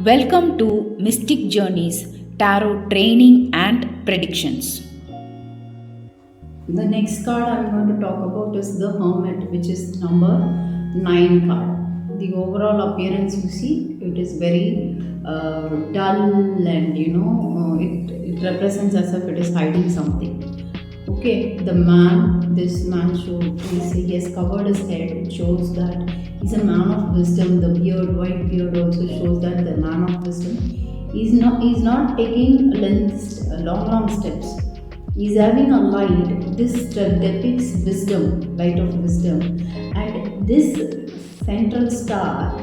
Welcome to Mystic Journeys, Tarot Training and Predictions. The next card I'm going to talk about is the Hermit, which is number 9 card. The overall appearance you see, it is very dull and it represents as if it is hiding something. Okay, this man he has covered his head. It shows that he's a man of wisdom. The white beard also shows that the man of wisdom. He's not taking long steps. He's having a light. This depicts wisdom, light of wisdom. And this central star,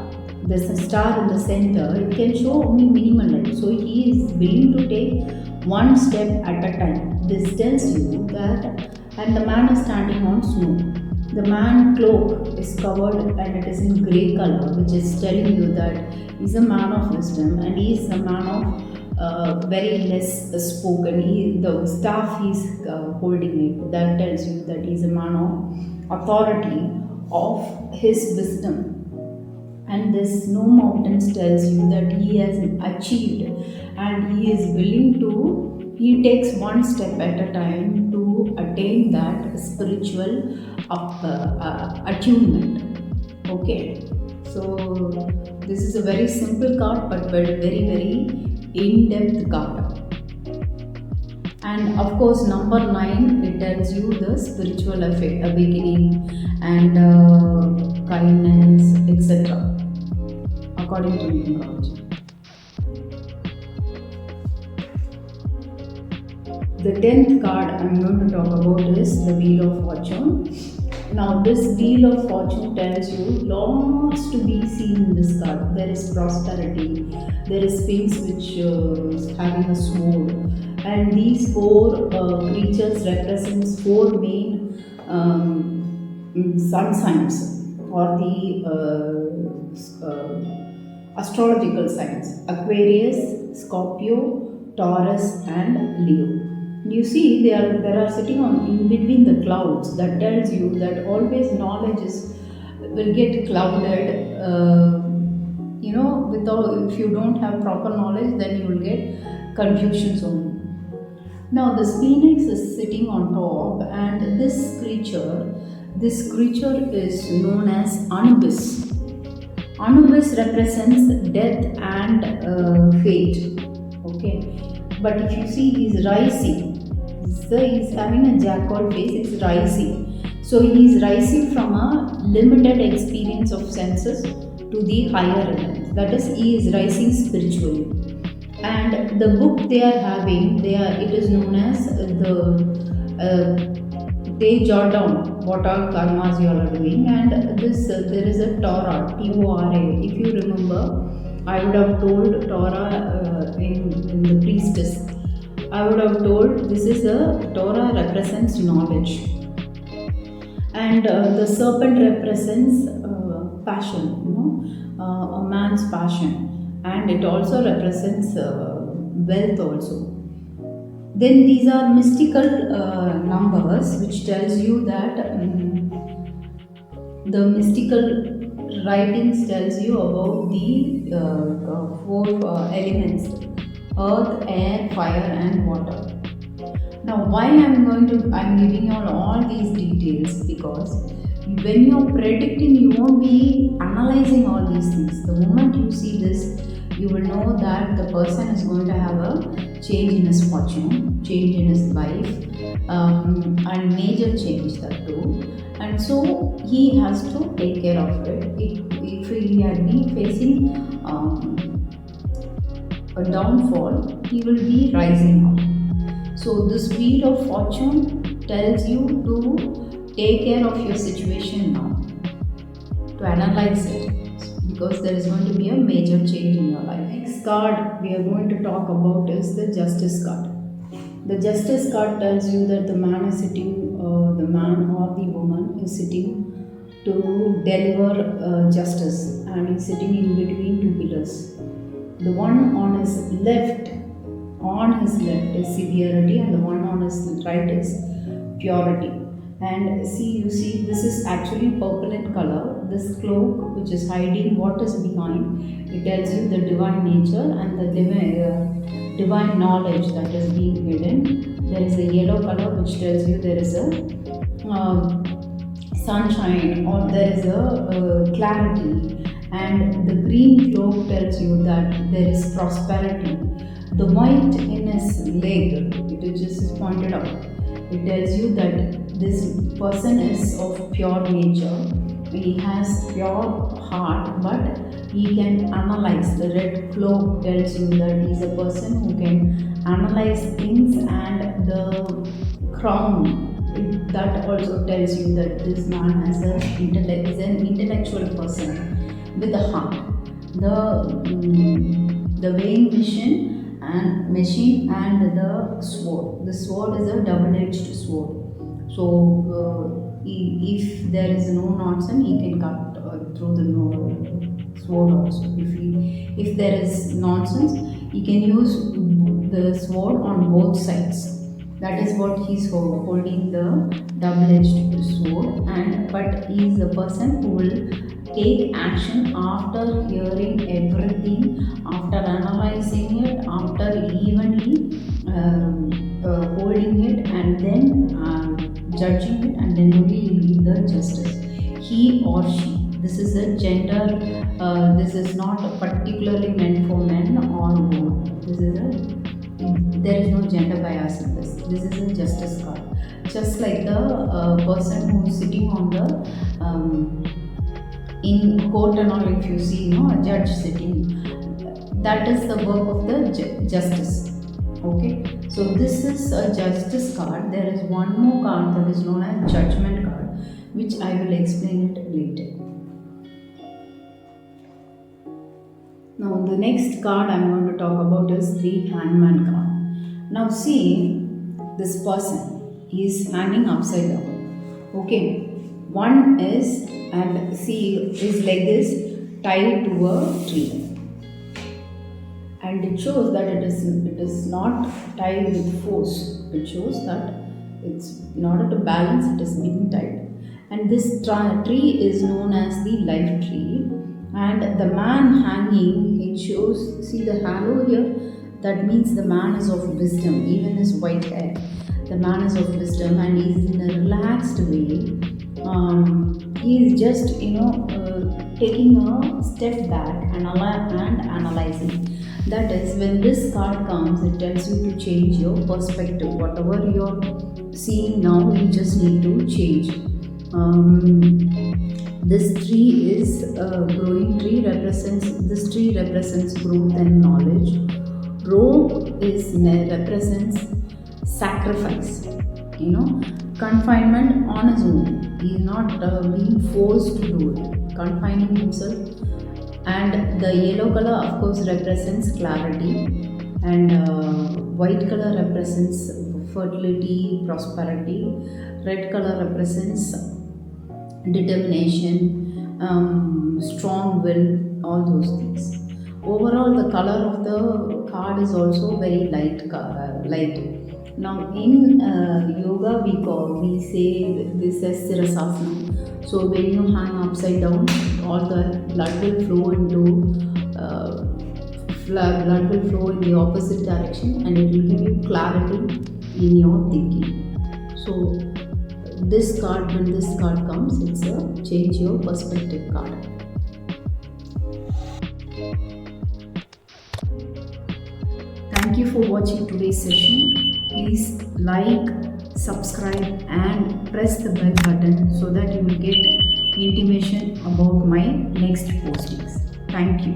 there's a star in the center, it can show only minimal light. So he is willing to take one step at a time. This tells you that, and the man is standing on snow. The man cloak is covered and it is in grey color, which is telling you that he's a man of wisdom and he is a man of very less spoken. The staff he's holding it, that tells you that he's a man of authority, of his wisdom. And this snow mountains tells you that he has achieved and he is willing to, he takes one step at a time to attain that spiritual attunement. Okay, so this is a very simple card but very in-depth card. And of course number 9, it tells you the spiritual awakening and kindness, etc. according to numerology. The 10th card I'm going to talk about is the Wheel of Fortune. Now this Wheel of Fortune tells you lots to be seen in this card. There is prosperity, there is Sphinx which is having a sword, and these 4 creatures represents 4 main sun signs or the astrological signs: Aquarius, Scorpio, Taurus and Leo. You see they are sitting in between the clouds. That tells you that always knowledge will get clouded. If you don't have proper knowledge, then you will get confusions only. Now the Phoenix is sitting on top, and this creature is known as Anubis. Anubis represents death and fate. Okay, but if you see, he's rising. So he's having a jackal face. It's rising. So he is rising from a limited experience of senses to the higher realms. That is, he is rising spiritually. And the book they are having, it is known as they jot down what all karmas you all are doing, and there is a Torah, T-O-R-A. If you remember, I would have told Torah in the priestess. I would have told this is a Torah represents knowledge, and the serpent represents passion, a man's passion, and it also represents wealth also. Then these are mystical numbers which tells you that the mystical writings tells you about the 4 elements: earth, air, fire and water. Now why I'm giving you all these details, because when you're predicting, you won't be analyzing all these things. The moment you see this, you will know that the person is going to have a change in his fortune, change in his life, and major change that too. And so he has to take care of it. If he had been facing a downfall, he will be rising up. So this Wheel of Fortune tells you to take care of your situation now, to analyze it, because there is going to be a major change in your life. Next card we are going to talk about is the Justice card. The Justice card tells you that the man is sitting, the man or the woman is sitting to deliver justice, and he's sitting in between 2 pillars. The one on his left is severity, and the one on his right is purity. And you see, this is actually purple in color. this cloak which is hiding what is behind. It tells you the divine nature and the divine knowledge that is being hidden. There is a yellow color which tells you there is a sunshine, or there is a clarity, and the green cloak tells you that there is prosperity. The white in his leg, it is just pointed out. It tells you that this person is of pure nature. He has pure heart, but he can analyze. The red cloak tells you that he is a person who can analyze things, and the crown, that also tells you that this man has is an intellectual person with a heart. The weighing machine and the sword. The sword is a double-edged sword. So if there is no nonsense, he can cut through the sword also. If there is nonsense, he can use the sword on both sides. That is what he's holding, the double-edged sword. But he is a person who will take action after hearing everything, after analyzing it, after evenly holding it, and then judging it, and then only he will give the justice. He or she. This is a gender. This is not particularly meant for men or women. There is no gender bias in this. This is a justice card. Just like the person who is sitting on the in court and all, if you see, a judge sitting, that is the work of the justice. Okay, so this is a justice card. There is one more card that is known as judgment card, which I will explain it later. Now the next card I'm going to talk about is the hangman card. Now see, this person, he is hanging upside down. Okay, one is, and see, his leg is tied to a tree, and it shows that it is not tied with force. It shows that it's, in order to balance, it is being tied. And this tree is known as the life tree. And the man hanging, it shows, see the halo here, that means the man is of wisdom, even his white hair. The man is of wisdom, and he is in a relaxed way. He is just, taking a step back and analyzing. That is, when this card comes, it tells you to change your perspective. Whatever you're seeing now, you just need to change. This tree is a growing tree. This tree represents growth and knowledge. Rope represents sacrifice. Confinement on his own. He is not being forced to do it. Confining himself. And the yellow color, of course, represents clarity. And white color represents fertility, prosperity. Red color represents determination, strong will, all those things. Overall, the color of the card is also very light. Now, in yoga, we say this as Sirasasana. So, when you hang upside down, all the blood will flow in the opposite direction, and it will give you clarity in your thinking. So, when this card comes, it's a change your perspective card. Thank you for watching today's session. Please like, subscribe, and press the bell button so that you will get intimation about my next postings. Thank you.